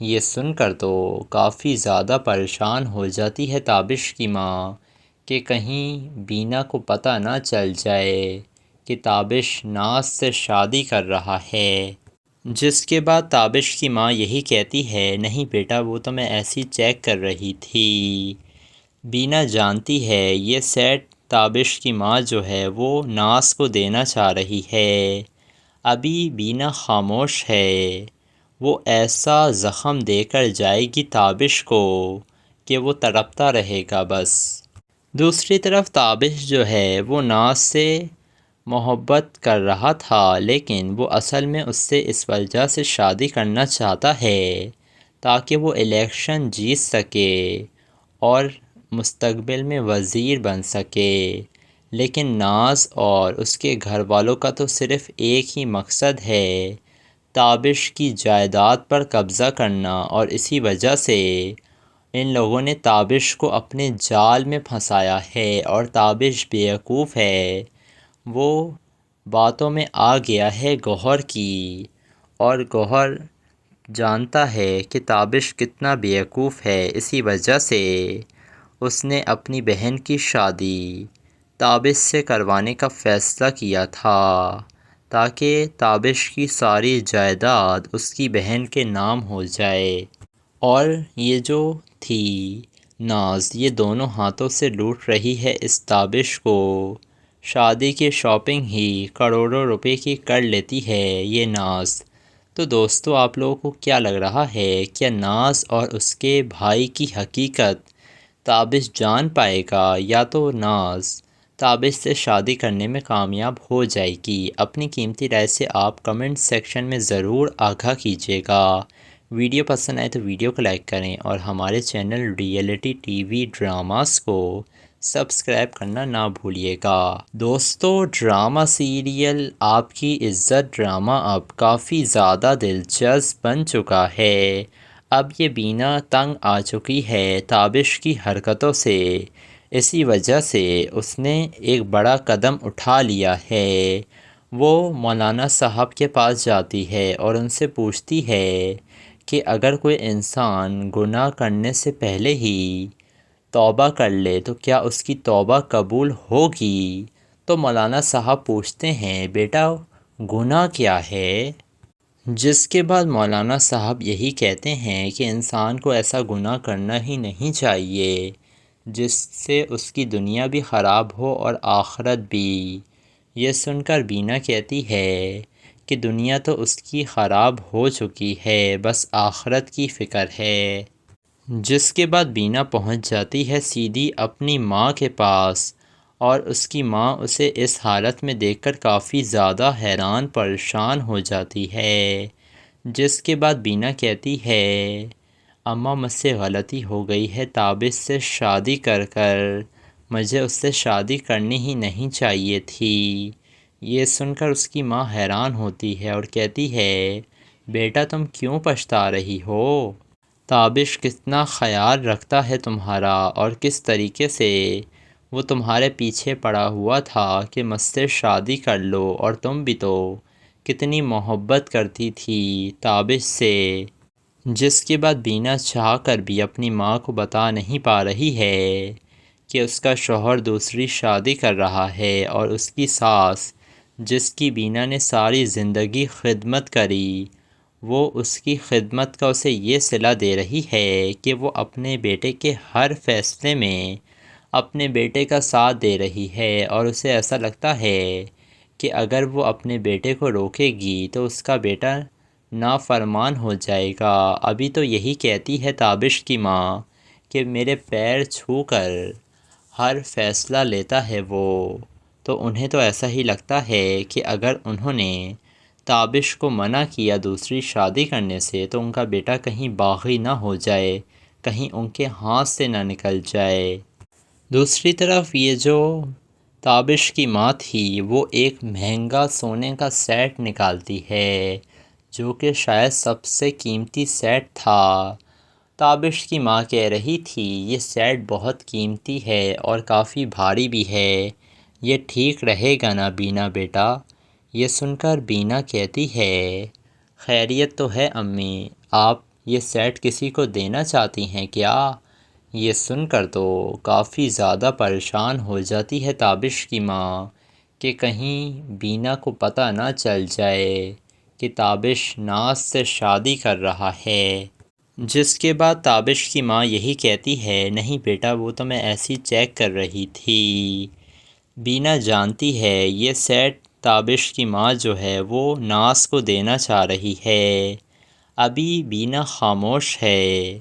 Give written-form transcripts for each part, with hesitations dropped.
یہ سن کر تو کافی زیادہ پریشان ہو جاتی ہے تابش کی ماں کہ کہیں بینا کو پتہ نہ چل جائے کہ تابش ناز سے شادی کر رہا ہے، جس کے بعد تابش کی ماں یہی کہتی ہے نہیں بیٹا وہ تو میں ایسی چیک کر رہی تھی۔ بینا جانتی ہے یہ سیٹ تابش کی ماں جو ہے وہ ناز کو دینا چاہ رہی ہے۔ ابھی بینا خاموش ہے، وہ ایسا زخم دے کر جائے گی تابش کو کہ وہ تڑپتا رہے گا بس۔ دوسری طرف تابش جو ہے وہ ناز سے محبت کر رہا تھا، لیکن وہ اصل میں اس سے اس وجہ سے شادی کرنا چاہتا ہے تاکہ وہ الیکشن جیت سکے اور مستقبل میں وزیر بن سکے۔ لیکن ناز اور اس کے گھر والوں کا تو صرف ایک ہی مقصد ہے، تابش کی جائیداد پر قبضہ کرنا، اور اسی وجہ سے ان لوگوں نے تابش کو اپنے جال میں پھنسایا ہے، اور تابش بیوقوف ہے، وہ باتوں میں آ گیا ہے گوہر کی، اور گوہر جانتا ہے کہ تابش کتنا بیوقوف ہے۔ اسی وجہ سے اس نے اپنی بہن کی شادی تابش سے کروانے کا فیصلہ کیا تھا تاکہ تابش کی ساری جائیداد اس کی بہن کے نام ہو جائے، اور یہ جو تھی ناز یہ دونوں ہاتھوں سے لوٹ رہی ہے اس تابش کو۔ شادی کی شاپنگ ہی کروڑوں روپے کی کر لیتی ہے یہ ناز۔ تو دوستو آپ لوگوں کو کیا لگ رہا ہے، کیا ناز اور اس کے بھائی کی حقیقت تابش جان پائے گا، یا تو ناز تابش سے شادی کرنے میں کامیاب ہو جائے گی؟ اپنی قیمتی رائے سے آپ کمنٹ سیکشن میں ضرور آگاہ کیجیے گا۔ ویڈیو پسند آئے تو ویڈیو کو لائک کریں، اور ہمارے channel reality T V dramas کو سبسکرائب کرنا نہ بھولیے گا۔ دوستو ڈرامہ سیریل آپ کی عزت ڈرامہ اب کافی زیادہ دلچسپ بن چکا ہے۔ اب یہ بینا تنگ آ چکی ہے تابش کی حرکتوں سے، اسی وجہ سے اس نے ایک بڑا قدم اٹھا لیا ہے۔ وہ مولانا صاحب کے پاس جاتی ہے اور ان سے پوچھتی ہے کہ اگر کوئی انسان گناہ کرنے سے پہلے ہی توبہ کر لے تو کیا اس کی توبہ قبول ہوگی؟ تو مولانا صاحب پوچھتے ہیں بیٹا گناہ کیا ہے؟ جس کے بعد مولانا صاحب یہی کہتے ہیں کہ انسان کو ایسا گناہ کرنا ہی نہیں چاہیے جس سے اس کی دنیا بھی خراب ہو اور آخرت بھی۔ یہ سن کر بینا کہتی ہے کہ دنیا تو اس کی خراب ہو چکی ہے، بس آخرت کی فکر ہے۔ جس کے بعد بینا پہنچ جاتی ہے سیدھی اپنی ماں کے پاس، اور اس کی ماں اسے اس حالت میں دیکھ کر کافی زیادہ حیران پریشان ہو جاتی ہے۔ جس کے بعد بینا کہتی ہے اماں مجھ سے غلطی ہو گئی ہے تابش سے شادی کر مجھے اس سے شادی کرنی ہی نہیں چاہیے تھی۔ یہ سن کر اس کی ماں حیران ہوتی ہے اور کہتی ہے بیٹا تم کیوں پچھتا رہی ہو؟ تابش کتنا خیال رکھتا ہے تمہارا، اور کس طریقے سے وہ تمہارے پیچھے پڑا ہوا تھا کہ مجھ سے شادی کر لو، اور تم بھی تو کتنی محبت کرتی تھی تابش سے۔ جس کے بعد بینا چاہ کر بھی اپنی ماں کو بتا نہیں پا رہی ہے کہ اس کا شوہر دوسری شادی کر رہا ہے، اور اس کی ساس جس کی بینا نے ساری زندگی خدمت کری، وہ اس کی خدمت کا اسے یہ صلہ دے رہی ہے کہ وہ اپنے بیٹے کے ہر فیصلے میں اپنے بیٹے کا ساتھ دے رہی ہے، اور اسے ایسا لگتا ہے کہ اگر وہ اپنے بیٹے کو روکے گی تو اس کا بیٹا نافرمان ہو جائے گا۔ ابھی تو یہی کہتی ہے تابش کی ماں کہ میرے پیر چھو کر ہر فیصلہ لیتا ہے وہ، تو انہیں تو ایسا ہی لگتا ہے کہ اگر انہوں نے تابش کو منع کیا دوسری شادی کرنے سے تو ان کا بیٹا کہیں باغی نہ ہو جائے، کہیں ان کے ہاتھ سے نہ نکل جائے۔ دوسری طرف یہ جو تابش کی ماں تھی وہ ایک مہنگا سونے کا سیٹ نکالتی ہے جو کہ شاید سب سے قیمتی سیٹ تھا۔ تابش کی ماں کہہ رہی تھی یہ سیٹ بہت قیمتی ہے اور کافی بھاری بھی ہے، یہ ٹھیک رہے گا نا بینا بیٹا؟ یہ سن کر بینا کہتی ہے خیریت تو ہے امی، آپ یہ سیٹ کسی کو دینا چاہتی ہیں کیا؟ یہ سن کر تو کافی زیادہ پریشان ہو جاتی ہے تابش کی ماں کہ کہیں بینا کو پتہ نہ چل جائے کہ تابش ناز سے شادی کر رہا ہے، جس کے بعد تابش کی ماں یہی کہتی ہے نہیں بیٹا وہ تو میں ایسی چیک کر رہی تھی۔ بینا جانتی ہے یہ سیٹ تابش کی ماں جو ہے وہ ناز کو دینا چاہ رہی ہے۔ ابھی بینا خاموش ہے،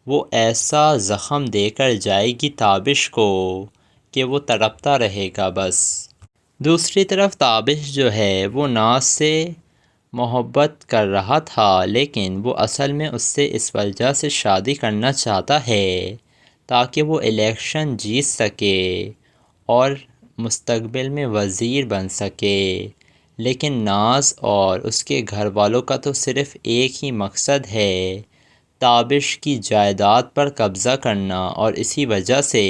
وہ ایسا زخم دے کر جائے گی تابش کو کہ وہ تڑپتا رہے گا بس۔ دوسری طرف تابش جو ہے وہ ناز سے محبت کر رہا تھا، لیکن وہ اصل میں اس سے اس وجہ سے شادی کرنا چاہتا ہے تاکہ وہ الیکشن جیت سکے اور مستقبل میں وزیر بن سکے۔ لیکن ناز اور اس کے گھر والوں کا تو صرف ایک ہی مقصد ہے، تابش کی جائیداد پر قبضہ کرنا، اور اسی وجہ سے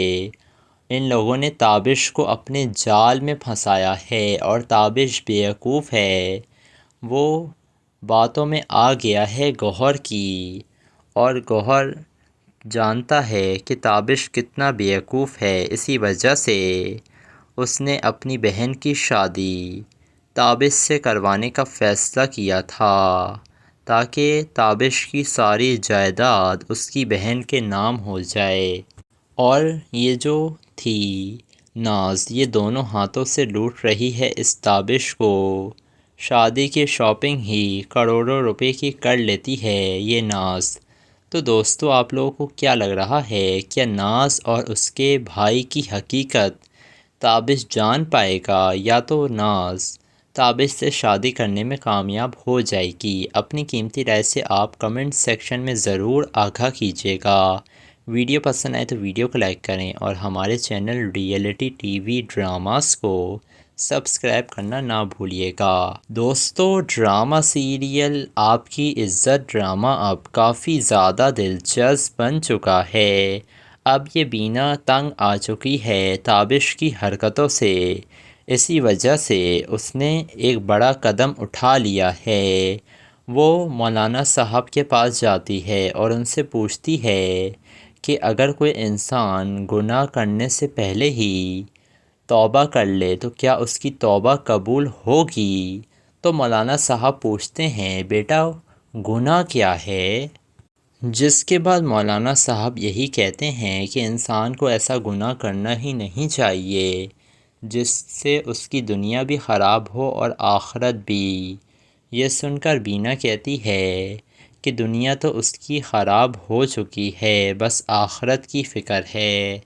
ان لوگوں نے تابش کو اپنے جال میں پھنسایا ہے۔ اور تابش بیوقوف ہے، وہ باتوں میں آ گیا ہے گوہر کی، اور گوہر جانتا ہے کہ تابش کتنا بیوقوف ہے، اسی وجہ سے اس نے اپنی بہن کی شادی تابش سے کروانے کا فیصلہ کیا تھا تاکہ تابش کی ساری جائیداد اس کی بہن کے نام ہو جائے، اور یہ جو تھی ناز یہ دونوں ہاتھوں سے لوٹ رہی ہے اس تابش کو۔ شادی کی شاپنگ ہی کروڑوں روپے کی کر لیتی ہے یہ ناز۔ تو دوستو آپ لوگوں کو کیا لگ رہا ہے، کیا ناز اور اس کے بھائی کی حقیقت تابش جان پائے گا یا تو ناز تابش سے شادی کرنے میں کامیاب ہو جائے گی؟ اپنی قیمتی رائے سے آپ کمنٹ سیکشن میں ضرور آگاہ کیجیے گا۔ ویڈیو پسند آئے تو ویڈیو کو لائک کریں اور ہمارے channel reality T V dramas کو سبسکرائب کرنا نہ بھولیے گا۔ دوستو ڈرامہ سیریل آپ کی عزت ڈرامہ اب کافی زیادہ دلچسپ بن چکا ہے۔ اب یہ بینا تنگ آ چکی ہے تابش کی حرکتوں سے، اسی وجہ سے اس نے ایک بڑا قدم اٹھا لیا ہے۔ وہ مولانا صاحب کے پاس جاتی ہے اور ان سے پوچھتی ہے کہ اگر کوئی انسان گناہ کرنے سے پہلے ہی توبہ کر لے تو کیا اس کی توبہ قبول ہوگی؟ تو مولانا صاحب پوچھتے ہیں بیٹا گناہ کیا ہے؟ جس کے بعد مولانا صاحب یہی کہتے ہیں کہ انسان کو ایسا گناہ کرنا ہی نہیں چاہیے جس سے اس کی دنیا بھی خراب ہو اور آخرت بھی۔ یہ سن کر بینا کہتی ہے کہ دنیا تو اس کی خراب ہو چکی ہے، بس آخرت کی فکر ہے۔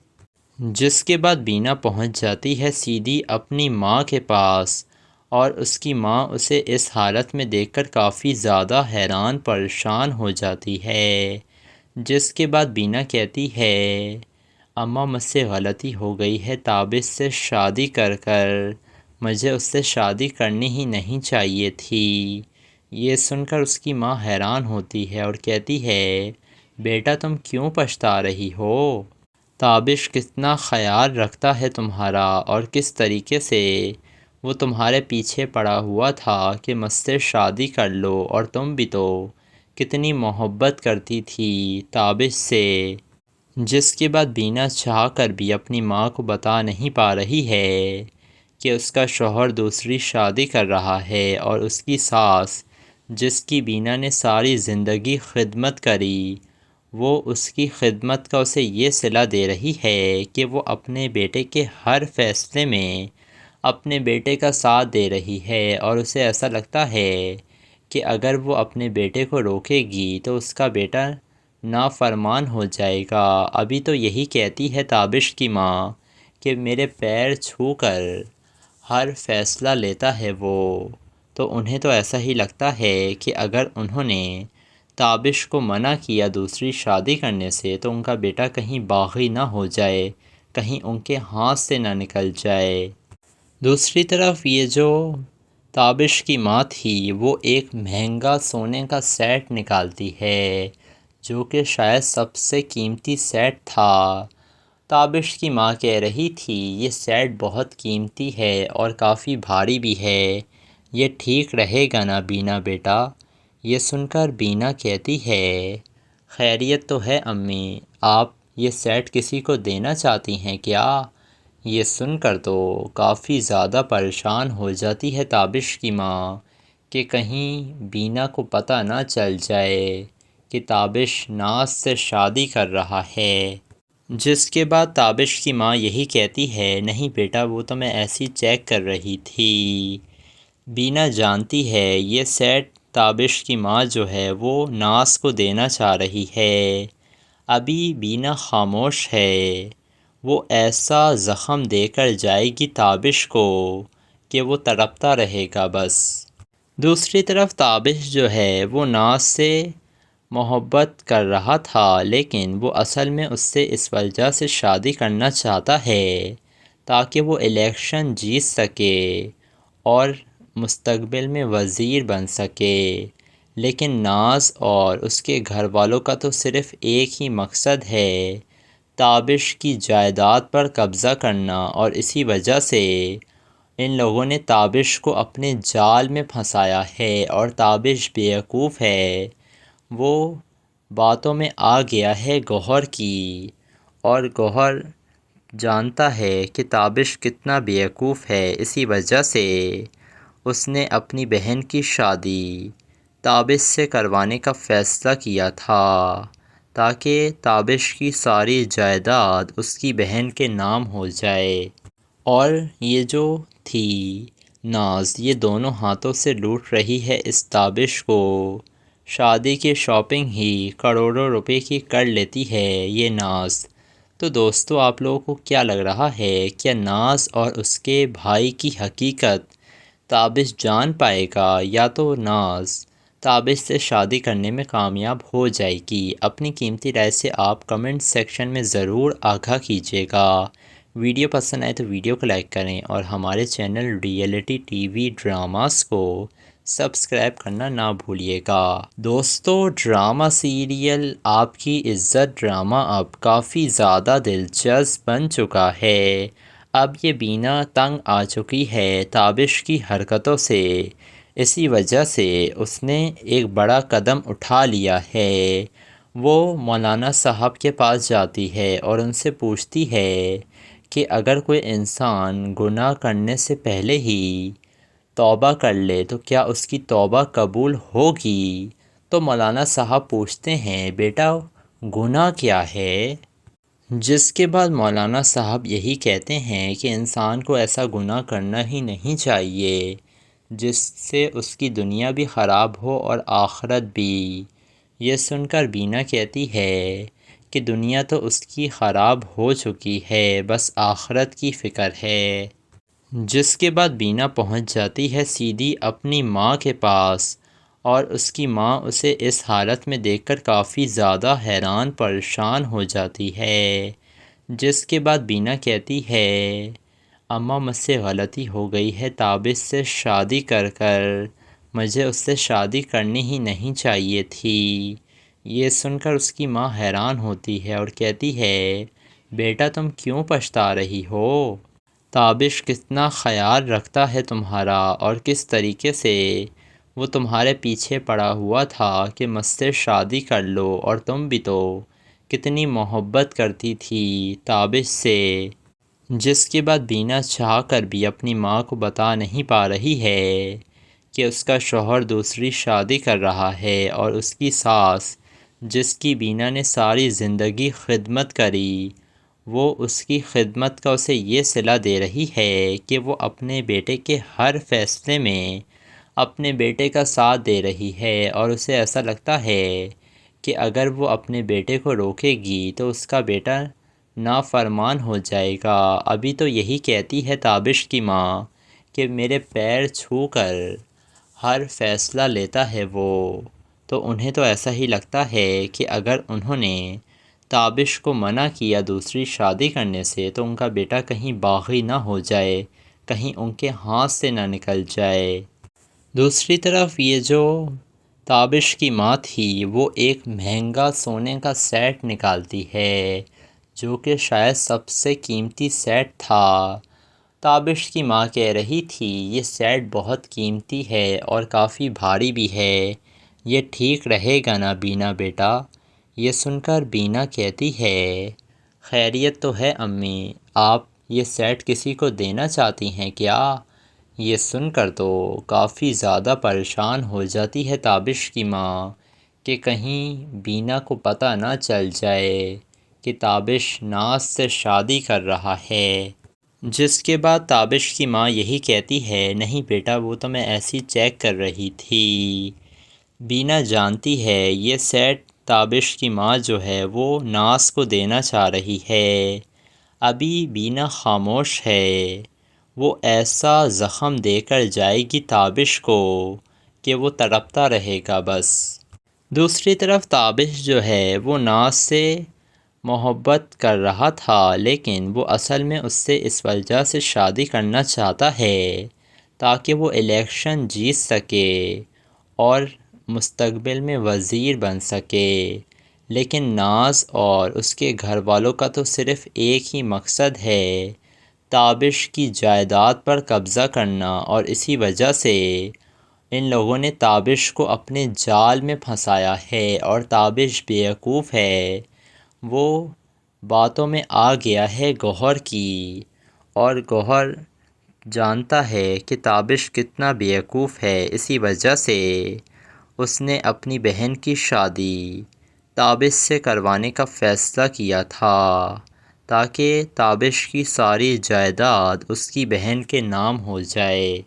جس کے بعد بینا پہنچ جاتی ہے سیدھی اپنی ماں کے پاس، اور اس کی ماں اسے اس حالت میں دیکھ کر کافی زیادہ حیران پریشان ہو جاتی ہے۔ جس کے بعد بینا کہتی ہے اماں مجھ سے غلطی ہو گئی ہے تابش سے شادی کر مجھے اس سے شادی کرنی ہی نہیں چاہیے تھی۔ یہ سن کر اس کی ماں حیران ہوتی ہے اور کہتی ہے بیٹا تم کیوں پچھتا رہی ہو؟ تابش کتنا خیال رکھتا ہے تمہارا، اور کس طریقے سے وہ تمہارے پیچھے پڑا ہوا تھا کہ مجھ سے شادی کر لو، اور تم بھی تو کتنی محبت کرتی تھی تابش سے۔ جس کے بعد بینا چاہ کر بھی اپنی ماں کو بتا نہیں پا رہی ہے کہ اس کا شوہر دوسری شادی کر رہا ہے، اور اس کی ساس جس کی بینا نے ساری زندگی خدمت کری، وہ اس کی خدمت کا اسے یہ صلہ دے رہی ہے کہ وہ اپنے بیٹے کے ہر فیصلے میں اپنے بیٹے کا ساتھ دے رہی ہے، اور اسے ایسا لگتا ہے کہ اگر وہ اپنے بیٹے کو روکے گی تو اس کا بیٹا نافرمان ہو جائے گا۔ ابھی تو یہی کہتی ہے تابش کی ماں کہ میرے پیر چھو کر ہر فیصلہ لیتا ہے وہ، تو انہیں تو ایسا ہی لگتا ہے کہ اگر انہوں نے تابش کو منع کیا دوسری شادی کرنے سے تو ان کا بیٹا کہیں باغی نہ ہو جائے، کہیں ان کے ہاتھ سے نہ نکل جائے۔ دوسری طرف یہ جو تابش کی ماں تھی وہ ایک مہنگا سونے کا سیٹ نکالتی ہے جو کہ شاید سب سے قیمتی سیٹ تھا۔ تابش کی ماں کہہ رہی تھی یہ سیٹ بہت قیمتی ہے اور کافی بھاری بھی ہے، یہ ٹھیک رہے گا نا بینا بیٹا؟ یہ سن کر بینا کہتی ہے خیریت تو ہے امی، آپ یہ سیٹ کسی کو دینا چاہتی ہیں کیا؟ یہ سن کر تو کافی زیادہ پریشان ہو جاتی ہے تابش کی ماں کہ کہیں بینا کو پتہ نہ چل جائے کہ تابش ناز سے شادی کر رہا ہے، جس کے بعد تابش کی ماں یہی کہتی ہے نہیں بیٹا وہ تو میں ایسی چیک کر رہی تھی۔ بینا جانتی ہے یہ سیٹ تابش کی ماں جو ہے وہ ناز کو دینا چاہ رہی ہے۔ ابھی بینا خاموش ہے، وہ ایسا زخم دے کر جائے گی تابش کو کہ وہ تڑپتا رہے گا بس۔ دوسری طرف تابش جو ہے وہ ناز سے محبت کر رہا تھا، لیکن وہ اصل میں اس سے اس وجہ سے شادی کرنا چاہتا ہے تاکہ وہ الیکشن جیت سکے اور مستقبل میں وزیر بن سکے۔ لیکن ناز اور اس کے گھر والوں کا تو صرف ایک ہی مقصد ہے، تابش کی جائیداد پر قبضہ کرنا، اور اسی وجہ سے ان لوگوں نے تابش کو اپنے جال میں پھنسایا ہے۔ اور تابش بیوقوف ہے، وہ باتوں میں آ گیا ہے گوہر کی، اور گوہر جانتا ہے کہ تابش کتنا بیوقوف ہے، اسی وجہ سے اس نے اپنی بہن کی شادی تابش سے کروانے کا فیصلہ کیا تھا تاکہ تابش کی ساری جائیداد اس کی بہن کے نام ہو جائے، اور یہ جو تھی ناز یہ دونوں ہاتھوں سے لوٹ رہی ہے اس تابش کو۔ شادی کی شاپنگ ہی کروڑوں روپے کی کر لیتی ہے یہ ناز۔ تو دوستو آپ لوگوں کو کیا لگ رہا ہے، کیا ناز اور اس کے بھائی کی حقیقت تابش جان پائے گا یا تو ناز تابش سے شادی کرنے میں کامیاب ہو جائے گی؟ اپنی قیمتی رائے سے آپ کمنٹ سیکشن میں ضرور آگاہ کیجیے گا۔ ویڈیو پسند آئے تو ویڈیو کو لائک کریں اور ہمارے channel reality T V dramas کو سبسکرائب کرنا نہ بھولیے گا۔ دوستو ڈرامہ سیریل آپ کی عزت ڈرامہ اب کافی زیادہ دلچسپ بن چکا ہے۔ اب یہ بینا تنگ آ چکی ہے تابش کی حرکتوں سے، اسی وجہ سے اس نے ایک بڑا قدم اٹھا لیا ہے۔ وہ مولانا صاحب کے پاس جاتی ہے اور ان سے پوچھتی ہے کہ اگر کوئی انسان گناہ کرنے سے پہلے ہی توبہ کر لے تو کیا اس کی توبہ قبول ہوگی؟ تو مولانا صاحب پوچھتے ہیں بیٹا گناہ کیا ہے؟ جس کے بعد مولانا صاحب یہی کہتے ہیں کہ انسان کو ایسا گناہ کرنا ہی نہیں چاہیے جس سے اس کی دنیا بھی خراب ہو اور آخرت بھی۔ یہ سن کر بینا کہتی ہے کہ دنیا تو اس کی خراب ہو چکی ہے، بس آخرت کی فکر ہے۔ جس کے بعد بینا پہنچ جاتی ہے سیدھی اپنی ماں کے پاس، اور اس کی ماں اسے اس حالت میں دیکھ کر کافی زیادہ حیران پریشان ہو جاتی ہے۔ جس کے بعد بینا کہتی ہے اماں مجھ سے غلطی ہو گئی ہے تابش سے شادی کر مجھے اس سے شادی کرنی ہی نہیں چاہیے تھی۔ یہ سن کر اس کی ماں حیران ہوتی ہے اور کہتی ہے بیٹا تم کیوں پچھتا رہی ہو؟ تابش کتنا خیال رکھتا ہے تمہارا، اور کس طریقے سے وہ تمہارے پیچھے پڑا ہوا تھا کہ مجھ سے شادی کر لو، اور تم بھی تو کتنی محبت کرتی تھی تابش سے۔ جس کے بعد بینا چاہ کر بھی اپنی ماں کو بتا نہیں پا رہی ہے کہ اس کا شوہر دوسری شادی کر رہا ہے، اور اس کی ساس جس کی بینا نے ساری زندگی خدمت کری، وہ اس کی خدمت کا اسے یہ صلہ دے رہی ہے کہ وہ اپنے بیٹے کے ہر فیصلے میں اپنے بیٹے کا ساتھ دے رہی ہے، اور اسے ایسا لگتا ہے کہ اگر وہ اپنے بیٹے کو روکے گی تو اس کا بیٹا نافرمان ہو جائے گا۔ ابھی تو یہی کہتی ہے تابش کی ماں کہ میرے پیر چھو کر ہر فیصلہ لیتا ہے وہ، تو انہیں تو ایسا ہی لگتا ہے کہ اگر انہوں نے تابش کو منع کیا دوسری شادی کرنے سے تو ان کا بیٹا کہیں باغی نہ ہو جائے، کہیں ان کے ہاتھ سے نہ نکل جائے۔ دوسری طرف یہ جو تابش کی ماں تھی وہ ایک مہنگا سونے کا سیٹ نکالتی ہے جو کہ شاید سب سے قیمتی سیٹ تھا۔ تابش کی ماں کہہ رہی تھی یہ سیٹ بہت قیمتی ہے اور کافی بھاری بھی ہے، یہ ٹھیک رہے گا نا بینا بیٹا؟ یہ سن کر بینا کہتی ہے خیریت تو ہے امی، آپ یہ سیٹ کسی کو دینا چاہتی ہیں کیا؟ یہ سن کر تو کافی زیادہ پریشان ہو جاتی ہے تابش کی ماں کہ کہیں بینا کو پتہ نہ چل جائے کہ تابش ناز سے شادی کر رہا ہے، جس کے بعد تابش کی ماں یہی کہتی ہے نہیں بیٹا وہ تو میں ایسی چیک کر رہی تھی۔ بینا جانتی ہے یہ سیٹ تابش کی ماں جو ہے وہ ناز کو دینا چاہ رہی ہے۔ ابھی بینا خاموش ہے، وہ ایسا زخم دے کر جائے گی تابش کو کہ وہ تڑپتا رہے گا بس۔ دوسری طرف تابش جو ہے وہ ناز سے محبت کر رہا تھا، لیکن وہ اصل میں اس سے اس وجہ سے شادی کرنا چاہتا ہے تاکہ وہ الیکشن جیت سکے اور مستقبل میں وزیر بن سکے۔ لیکن ناز اور اس کے گھر والوں کا تو صرف ایک ہی مقصد ہے، تابش کی جائیداد پر قبضہ کرنا، اور اسی وجہ سے ان لوگوں نے تابش کو اپنے جال میں پھنسایا ہے، اور تابش بیوقوف ہے، وہ باتوں میں آ گیا ہے گوہر کی، اور گوہر جانتا ہے کہ تابش کتنا بیوقوف ہے، اسی وجہ سے اس نے اپنی بہن کی شادی تابش سے کروانے کا فیصلہ کیا تھا تاکہ تابش کی ساری جائیداد اس کی بہن کے نام ہو جائے،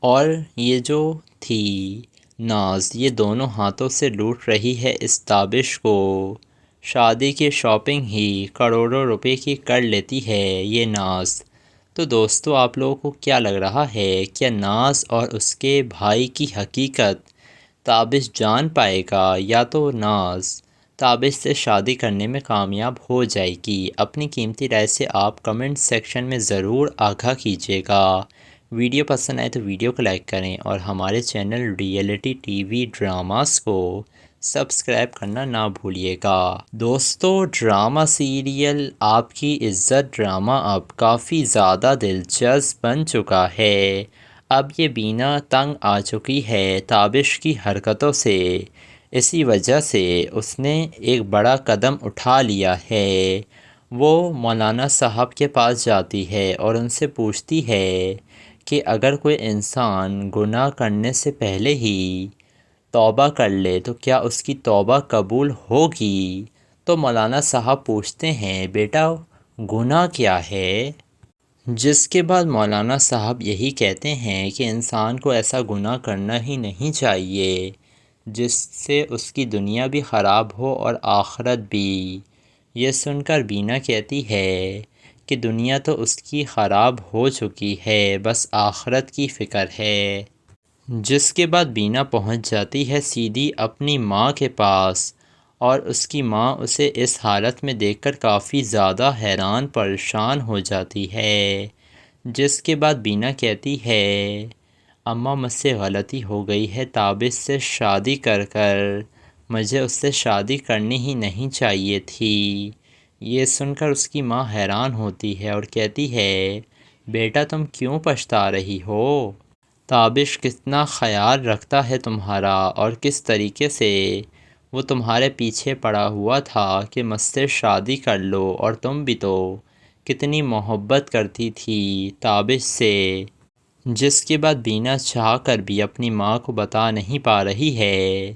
اور یہ جو تھی ناز یہ دونوں ہاتھوں سے لوٹ رہی ہے اس تابش کو، شادی کی شاپنگ ہی کروڑوں روپے کی کر لیتی ہے یہ ناز۔ تو دوستو آپ لوگوں کو کیا لگ رہا ہے، کیا ناز اور اس کے بھائی کی حقیقت تابش جان پائے گا یا تو ناز تابش سے شادی کرنے میں کامیاب ہو جائے گی؟ اپنی قیمتی رائے سے آپ کمنٹ سیکشن میں ضرور آگاہ کیجیے گا۔ ویڈیو پسند آئے تو ویڈیو کو لائک کریں اور ہمارے channel reality T V dramas کو سبسکرائب کرنا نہ بھولیے گا۔ دوستو ڈرامہ سیریل آپ کی عزت ڈرامہ اب کافی زیادہ دلچسپ بن چکا ہے۔ اب یہ بینا تنگ آ چکی ہے تابش کی حرکتوں سے، اسی وجہ سے اس نے ایک بڑا قدم اٹھا لیا ہے۔ وہ مولانا صاحب کے پاس جاتی ہے اور ان سے پوچھتی ہے کہ اگر کوئی انسان گناہ کرنے سے پہلے ہی توبہ کر لے تو کیا اس کی توبہ قبول ہوگی؟ تو مولانا صاحب پوچھتے ہیں بیٹا گناہ کیا ہے؟ جس کے بعد مولانا صاحب یہی کہتے ہیں کہ انسان کو ایسا گناہ کرنا ہی نہیں چاہیے جس سے اس کی دنیا بھی خراب ہو اور آخرت بھی۔ یہ سن کر بینا کہتی ہے کہ دنیا تو اس کی خراب ہو چکی ہے، بس آخرت کی فکر ہے۔ جس کے بعد بینا پہنچ جاتی ہے سیدھی اپنی ماں کے پاس، اور اس کی ماں اسے اس حالت میں دیکھ کر کافی زیادہ حیران پریشان ہو جاتی ہے۔ جس کے بعد بینا کہتی ہے اماں مجھ سے غلطی ہو گئی ہے تابش سے شادی کر مجھے اس سے شادی کرنی ہی نہیں چاہیے تھی۔ یہ سن کر اس کی ماں حیران ہوتی ہے اور کہتی ہے بیٹا تم کیوں پچھتا رہی ہو؟ تابش کتنا خیال رکھتا ہے تمہارا، اور کس طریقے سے وہ تمہارے پیچھے پڑا ہوا تھا کہ مجھ سے شادی کر لو، اور تم بھی تو کتنی محبت کرتی تھی تابش سے۔ جس کے بعد بینا چاہ کر بھی اپنی ماں کو بتا نہیں پا رہی ہے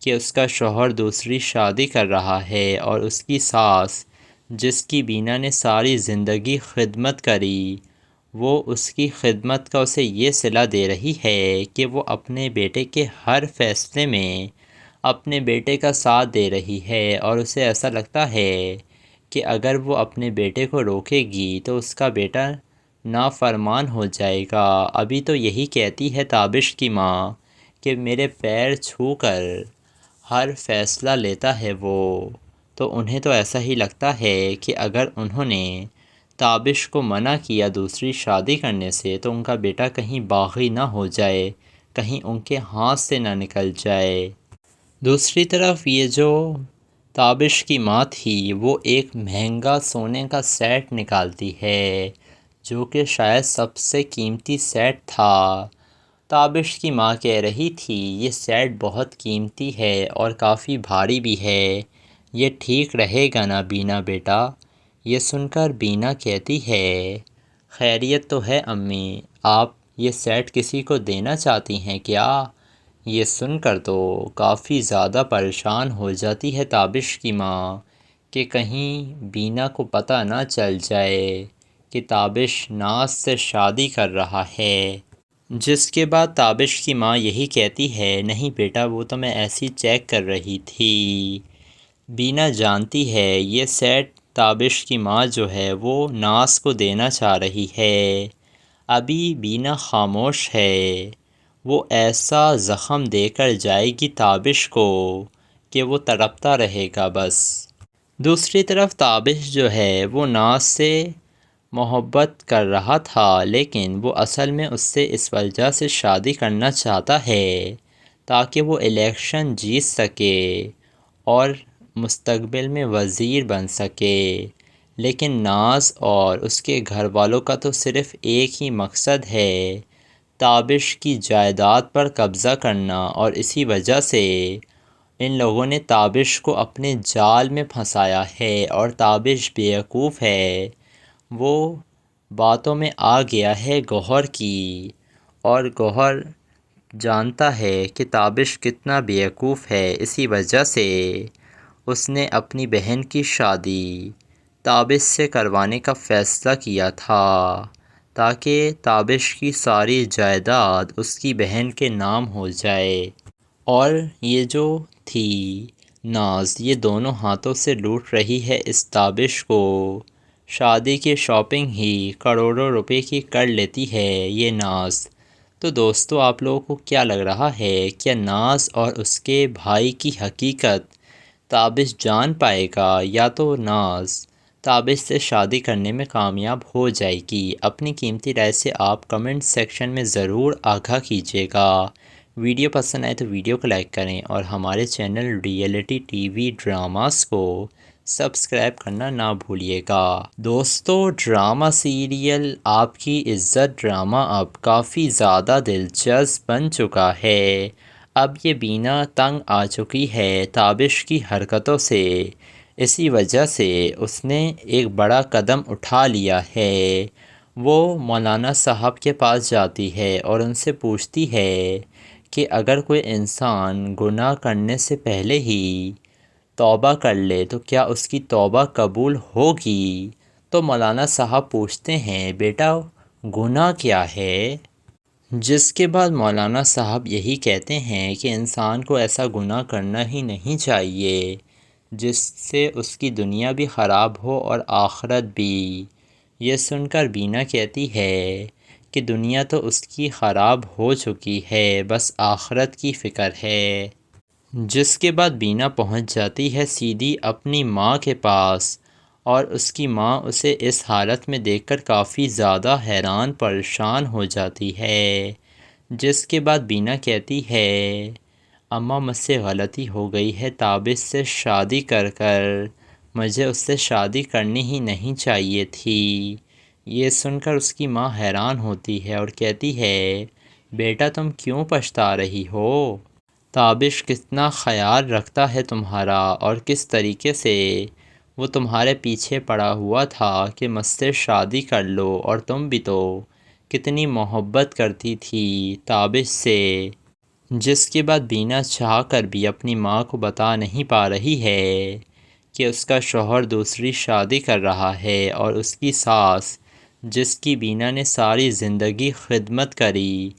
کہ اس کا شوہر دوسری شادی کر رہا ہے، اور اس کی ساس جس کی بینا نے ساری زندگی خدمت کری، وہ اس کی خدمت کا اسے یہ صلہ دے رہی ہے کہ وہ اپنے بیٹے کے ہر فیصلے میں اپنے بیٹے کا ساتھ دے رہی ہے، اور اسے ایسا لگتا ہے کہ اگر وہ اپنے بیٹے کو روکے گی تو اس کا بیٹا نافرمان ہو جائے گا۔ ابھی تو یہی کہتی ہے تابش کی ماں کہ میرے پیر چھو کر ہر فیصلہ لیتا ہے وہ، تو انہیں تو ایسا ہی لگتا ہے کہ اگر انہوں نے تابش کو منع کیا دوسری شادی کرنے سے تو ان کا بیٹا کہیں باغی نہ ہو جائے، کہیں ان کے ہاتھ سے نہ نکل جائے۔ دوسری طرف یہ جو تابش کی ماں تھی وہ ایک مہنگا سونے کا سیٹ نکالتی ہے جو کہ شاید سب سے قیمتی سیٹ تھا۔ تابش کی ماں کہہ رہی تھی یہ سیٹ بہت قیمتی ہے اور کافی بھاری بھی ہے، یہ ٹھیک رہے گا نا بینا بیٹا؟ یہ سن کر بینا کہتی ہے خیریت تو ہے امی، آپ یہ سیٹ کسی کو دینا چاہتی ہیں کیا؟ یہ سن کر تو کافی زیادہ پریشان ہو جاتی ہے تابش کی ماں کہ کہیں بینا کو پتہ نہ چل جائے کہ تابش ناز سے شادی کر رہا ہے۔ جس کے بعد تابش کی ماں یہی کہتی ہے نہیں بیٹا، وہ تو میں ایسی چیک کر رہی تھی۔ بینا جانتی ہے یہ سیٹ تابش کی ماں جو ہے وہ ناز کو دینا چاہ رہی ہے۔ ابھی بینا خاموش ہے، وہ ایسا زخم دے کر جائے گی تابش کو کہ وہ تڑپتا رہے گا بس۔ دوسری طرف تابش جو ہے وہ ناز سے محبت کر رہا تھا، لیکن وہ اصل میں اس سے اس وجہ سے شادی کرنا چاہتا ہے تاکہ وہ الیکشن جیت سکے اور مستقبل میں وزیر بن سکے۔ لیکن ناز اور اس کے گھر والوں کا تو صرف ایک ہی مقصد ہے، تابش کی جائیداد پر قبضہ کرنا، اور اسی وجہ سے ان لوگوں نے تابش کو اپنے جال میں پھنسایا ہے۔ اور تابش بیوقوف ہے، وہ باتوں میں آ گیا ہے گوہر کی، اور گوہر جانتا ہے کہ تابش کتنا بیوقوف ہے۔ اسی وجہ سے اس نے اپنی بہن کی شادی تابش سے کروانے کا فیصلہ کیا تھا تاکہ تابش کی ساری جائیداد اس کی بہن کے نام ہو جائے، اور یہ جو تھی ناز یہ دونوں ہاتھوں سے لوٹ رہی ہے اس تابش کو۔ شادی کی شاپنگ ہی کروڑوں روپے کی کر لیتی ہے یہ ناز۔ تو دوستو آپ لوگوں کو کیا لگ رہا ہے، کیا ناز اور اس کے بھائی کی حقیقت تابش جان پائے گا، یا تو ناز تابش سے شادی کرنے میں کامیاب ہو جائے گی؟ اپنی قیمتی رائے سے آپ کمنٹ سیکشن میں ضرور آگاہ کیجیے گا۔ ویڈیو پسند آئے تو ویڈیو کو لائک کریں اور ہمارے channel reality T V dramas کو سبسکرائب کرنا نہ بھولیے گا۔ دوستو ڈرامہ سیریل آپ کی عزت ڈرامہ اب کافی زیادہ دلچسپ بن چکا ہے۔ اب یہ بینا تنگ آ چکی ہے تابش کی حرکتوں سے، اسی وجہ سے اس نے ایک بڑا قدم اٹھا لیا ہے۔ وہ مولانا صاحب کے پاس جاتی ہے اور ان سے پوچھتی ہے کہ اگر کوئی انسان گناہ کرنے سے پہلے ہی توبہ کر لے تو کیا اس کی توبہ قبول ہوگی؟ تو مولانا صاحب پوچھتے ہیں بیٹا گناہ کیا ہے؟ جس کے بعد مولانا صاحب یہی کہتے ہیں کہ انسان کو ایسا گناہ کرنا ہی نہیں چاہیے جس سے اس کی دنیا بھی خراب ہو اور آخرت بھی۔ یہ سن کر بینا کہتی ہے کہ دنیا تو اس کی خراب ہو چکی ہے، بس آخرت کی فکر ہے۔ جس کے بعد بینا پہنچ جاتی ہے سیدھی اپنی ماں کے پاس، اور اس کی ماں اسے اس حالت میں دیکھ کر کافی زیادہ حیران پریشان ہو جاتی ہے۔ جس کے بعد بینا کہتی ہے اماں مجھ سے غلطی ہو گئی ہے تابش سے شادی کر مجھے اس سے شادی کرنی ہی نہیں چاہیے تھی۔ یہ سن کر اس کی ماں حیران ہوتی ہے اور کہتی ہے بیٹا تم کیوں پچھتا رہی ہو؟ تابش کتنا خیال رکھتا ہے تمہارا، اور کس طریقے سے وہ تمہارے پیچھے پڑا ہوا تھا کہ مجھ سے شادی کر لو، اور تم بھی تو کتنی محبت کرتی تھی تابش سے۔ جس کے بعد بینا چاہ کر بھی اپنی ماں کو بتا نہیں پا رہی ہے کہ اس کا شوہر دوسری شادی کر رہا ہے، اور اس کی ساس جس کی بینا نے ساری زندگی خدمت کری،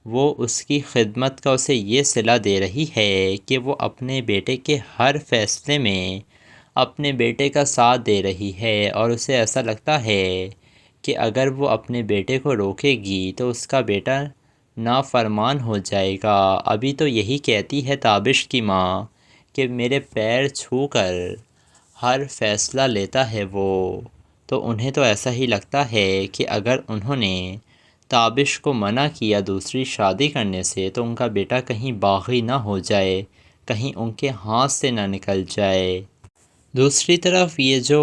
وہ اس کی خدمت کا اسے یہ صلہ دے رہی ہے کہ وہ اپنے بیٹے کے ہر فیصلے میں اپنے بیٹے کا ساتھ دے رہی ہے، اور اسے ایسا لگتا ہے کہ اگر وہ اپنے بیٹے کو روکے گی تو اس کا بیٹا نافرمان ہو جائے گا۔ ابھی تو یہی کہتی ہے تابش کی ماں کہ میرے پیر چھو کر ہر فیصلہ لیتا ہے وہ، تو انہیں تو ایسا ہی لگتا ہے کہ اگر انہوں نے تابش کو منع کیا دوسری شادی کرنے سے تو ان کا بیٹا کہیں باغی نہ ہو جائے، کہیں ان کے ہاتھ سے نہ نکل جائے۔ دوسری طرف یہ جو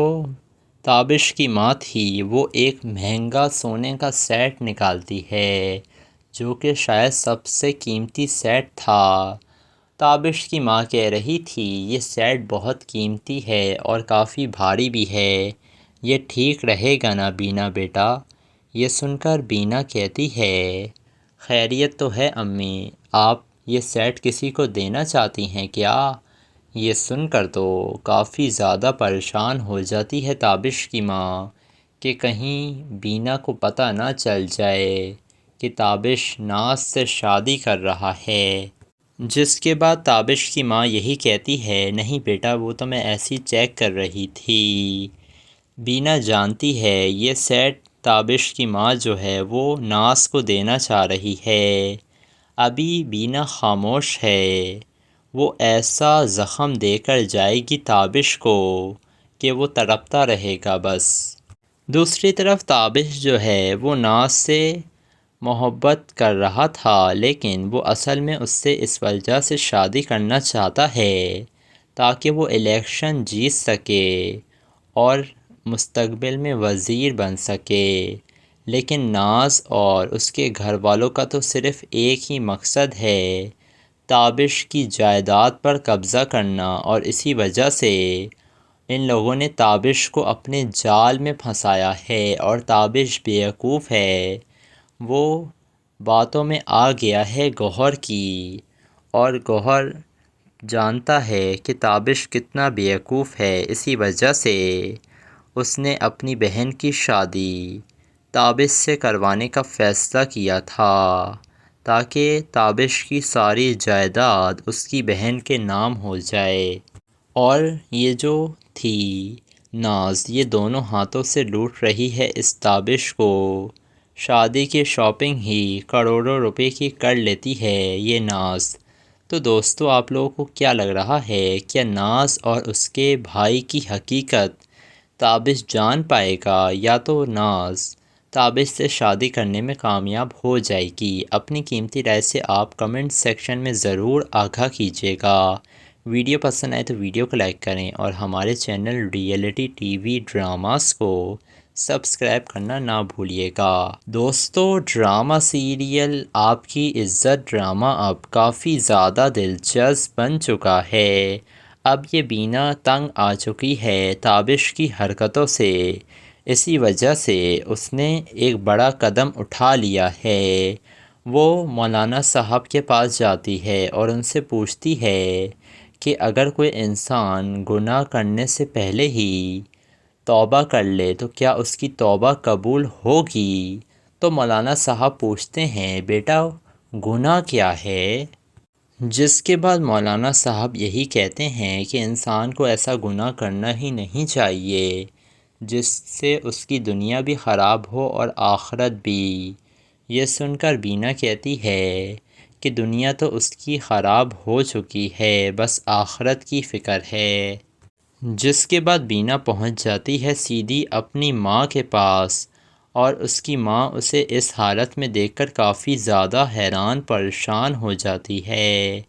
تابش کی ماں تھی وہ ایک مہنگا سونے کا سیٹ نکالتی ہے جو کہ شاید سب سے قیمتی سیٹ تھا، تابش کی ماں کہہ رہی تھی یہ سیٹ بہت قیمتی ہے اور کافی بھاری بھی ہے، یہ ٹھیک رہے گا نا بینا بیٹا؟ یہ سن کر بینا کہتی ہے خیریت تو ہے امی، آپ یہ سیٹ کسی کو دینا چاہتی ہیں کیا؟ یہ سن کر تو کافی زیادہ پریشان ہو جاتی ہے تابش کی ماں کہ کہیں بینا کو پتہ نہ چل جائے کہ تابش ناز سے شادی کر رہا ہے، جس کے بعد تابش کی ماں یہی کہتی ہے نہیں بیٹا وہ تو میں ایسی چیک کر رہی تھی۔ بینا جانتی ہے یہ سیٹ تابش کی ماں جو ہے وہ ناز کو دینا چاہ رہی ہے۔ ابھی بینا خاموش ہے، وہ ایسا زخم دے کر جائے گی تابش کو کہ وہ تڑپتا رہے گا بس۔ دوسری طرف تابش جو ہے وہ ناز سے محبت کر رہا تھا، لیکن وہ اصل میں اس سے اس وجہ سے شادی کرنا چاہتا ہے تاکہ وہ الیکشن جیت سکے اور مستقبل میں وزیر بن سکے۔ لیکن ناز اور اس کے گھر والوں کا تو صرف ایک ہی مقصد ہے، تابش کی جائیداد پر قبضہ کرنا، اور اسی وجہ سے ان لوگوں نے تابش کو اپنے جال میں پھنسایا ہے، اور تابش بیوقوف ہے، وہ باتوں میں آ گیا ہے گوہر کی، اور گوہر جانتا ہے کہ تابش کتنا بیوقوف ہے، اسی وجہ سے اس نے اپنی بہن کی شادی تابش سے کروانے کا فیصلہ کیا تھا تاکہ تابش کی ساری جائیداد اس کی بہن کے نام ہو جائے، اور یہ جو تھی ناز یہ دونوں ہاتھوں سے لوٹ رہی ہے اس تابش کو، شادی کی شاپنگ ہی کروڑوں روپے کی کر لیتی ہے یہ ناز۔ تو دوستو آپ لوگوں کو کیا لگ رہا ہے، کیا ناز اور اس کے بھائی کی حقیقت تابش جان پائے گا یا تو ناز تابش سے شادی کرنے میں کامیاب ہو جائے گی؟ اپنی قیمتی رائے سے آپ کمنٹ سیکشن میں ضرور آگاہ کیجیے گا۔ ویڈیو پسند آئے تو ویڈیو کو لائک کریں اور ہمارے channel reality T V dramas کو سبسکرائب کرنا نہ بھولیے گا۔ دوستو ڈرامہ سیریل آپ کی عزت ڈرامہ اب کافی زیادہ دلچسپ بن چکا ہے۔ اب یہ بینا تنگ آ چکی ہے تابش کی حرکتوں سے، اسی وجہ سے اس نے ایک بڑا قدم اٹھا لیا ہے۔ وہ مولانا صاحب کے پاس جاتی ہے اور ان سے پوچھتی ہے کہ اگر کوئی انسان گناہ کرنے سے پہلے ہی توبہ کر لے تو کیا اس کی توبہ قبول ہوگی؟ تو مولانا صاحب پوچھتے ہیں بیٹا گناہ کیا ہے؟ جس کے بعد مولانا صاحب یہی کہتے ہیں کہ انسان کو ایسا گناہ کرنا ہی نہیں چاہیے جس سے اس کی دنیا بھی خراب ہو اور آخرت بھی۔ یہ سن کر بینا کہتی ہے کہ دنیا تو اس کی خراب ہو چکی ہے، بس آخرت کی فکر ہے۔ جس کے بعد بینا پہنچ جاتی ہے سیدھی اپنی ماں کے پاس، اور اس کی ماں اسے اس حالت میں دیکھ کر کافی زیادہ حیران پریشان ہو جاتی ہے۔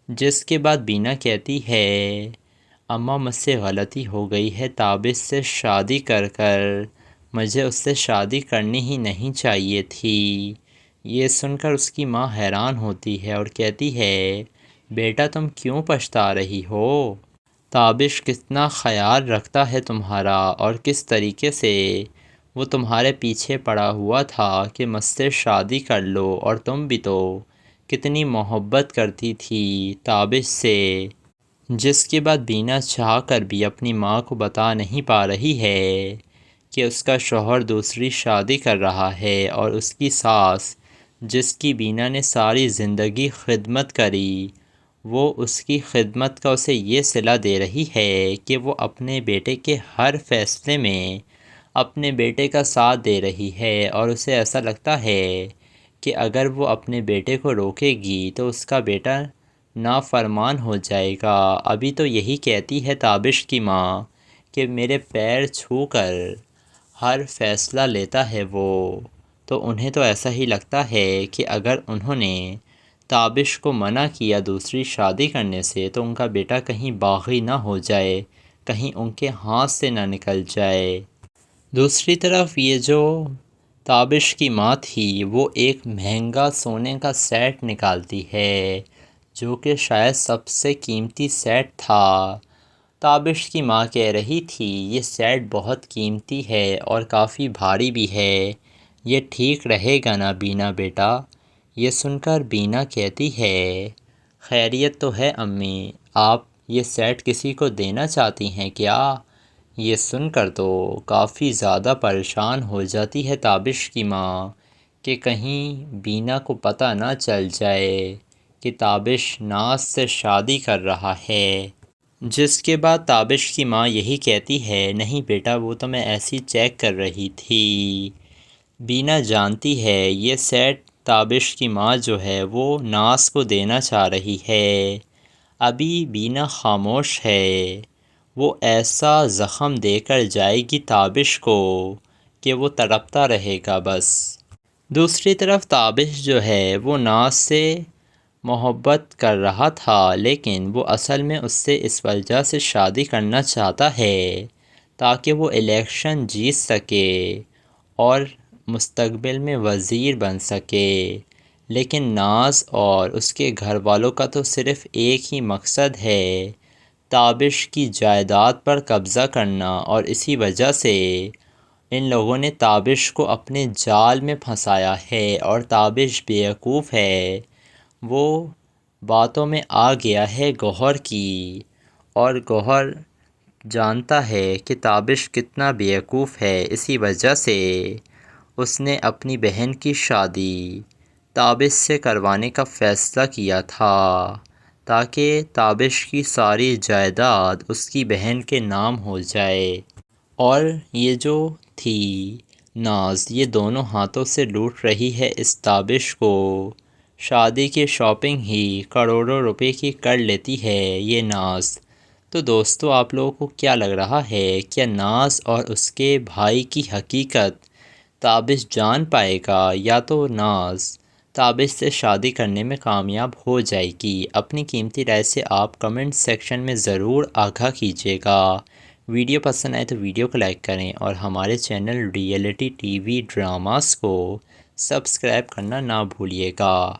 جس کے بعد بینا کہتی ہے اماں مجھ سے غلطی ہو گئی ہے تابش سے شادی کر کر، مجھے اس سے شادی کرنی ہی نہیں چاہیے تھی۔ یہ سن کر اس کی ماں حیران ہوتی ہے اور کہتی ہے بیٹا تم کیوں پچھتا رہی ہو؟ تابش کتنا خیال رکھتا ہے تمہارا، اور کس طریقے سے وہ تمہارے پیچھے پڑا ہوا تھا کہ مجھ سے شادی کر لو، اور تم بھی تو کتنی محبت کرتی تھی تابش سے۔ جس کے بعد بینا چاہ کر بھی اپنی ماں کو بتا نہیں پا رہی ہے کہ اس کا شوہر دوسری شادی کر رہا ہے، اور اس کی ساس جس کی بینا نے ساری زندگی خدمت کری، وہ اس کی خدمت کا اسے یہ صلہ دے رہی ہے کہ وہ اپنے بیٹے کے ہر فیصلے میں اپنے بیٹے کا ساتھ دے رہی ہے، اور اسے ایسا لگتا ہے کہ اگر وہ اپنے بیٹے کو روکے گی تو اس کا بیٹا نافرمان ہو جائے گا۔ ابھی تو یہی کہتی ہے تابش کی ماں کہ میرے پیر چھو کر ہر فیصلہ لیتا ہے وہ، تو انہیں تو ایسا ہی لگتا ہے کہ اگر انہوں نے تابش کو منع کیا دوسری شادی کرنے سے تو ان کا بیٹا کہیں باغی نہ ہو جائے، کہیں ان کے ہاتھ سے نہ نکل جائے۔ دوسری طرف یہ جو تابش کی ماں تھی وہ ایک مہنگا سونے کا سیٹ نکالتی ہے جو کہ شاید سب سے قیمتی سیٹ تھا۔ تابش کی ماں کہہ رہی تھی یہ سیٹ بہت قیمتی ہے اور کافی بھاری بھی ہے، یہ ٹھیک رہے گا نا بینا بیٹا؟ یہ سن کر بینا کہتی ہے خیریت تو ہے امی، آپ یہ سیٹ کسی کو دینا چاہتی ہیں کیا؟ یہ سن کر تو کافی زیادہ پریشان ہو جاتی ہے تابش کی ماں کہ کہیں بینا کو پتہ نہ چل جائے کہ تابش ناز سے شادی کر رہا ہے، جس کے بعد تابش کی ماں یہی کہتی ہے نہیں بیٹا وہ تو میں ایسی چیک کر رہی تھی۔ بینا جانتی ہے یہ سیٹ تابش کی ماں جو ہے وہ ناز کو دینا چاہ رہی ہے۔ ابھی بینا خاموش ہے، وہ ایسا زخم دے کر جائے گی تابش کو کہ وہ تڑپتا رہے گا بس۔ دوسری طرف تابش جو ہے وہ ناز سے محبت کر رہا تھا، لیکن وہ اصل میں اس سے اس وجہ سے شادی کرنا چاہتا ہے تاکہ وہ الیکشن جیت سکے اور مستقبل میں وزیر بن سکے۔ لیکن ناز اور اس کے گھر والوں کا تو صرف ایک ہی مقصد ہے، تابش کی جائیداد پر قبضہ کرنا، اور اسی وجہ سے ان لوگوں نے تابش کو اپنے جال میں پھنسایا ہے، اور تابش بیوقوف ہے، وہ باتوں میں آ گیا ہے گوہر کی، اور گوہر جانتا ہے کہ تابش کتنا بیوقوف ہے، اسی وجہ سے اس نے اپنی بہن کی شادی تابش سے کروانے کا فیصلہ کیا تھا تاکہ تابش کی ساری جائیداد اس کی بہن کے نام ہو جائے، اور یہ جو تھی ناز یہ دونوں ہاتھوں سے لوٹ رہی ہے اس تابش کو، شادی کی شاپنگ ہی کروڑوں روپے کی کر لیتی ہے یہ ناز۔ تو دوستو آپ لوگوں کو کیا لگ رہا ہے، کیا ناز اور اس کے بھائی کی حقیقت تابش جان پائے گا یا تو ناز تابش سے شادی کرنے میں کامیاب ہو جائے گی؟ اپنی قیمتی رائے سے آپ کمنٹ سیکشن میں ضرور آگاہ کیجیے گا۔ ویڈیو پسند آئے تو ویڈیو کو لائک کریں اور ہمارے channel reality T V dramas کو سبسکرائب کرنا نہ بھولیے گا۔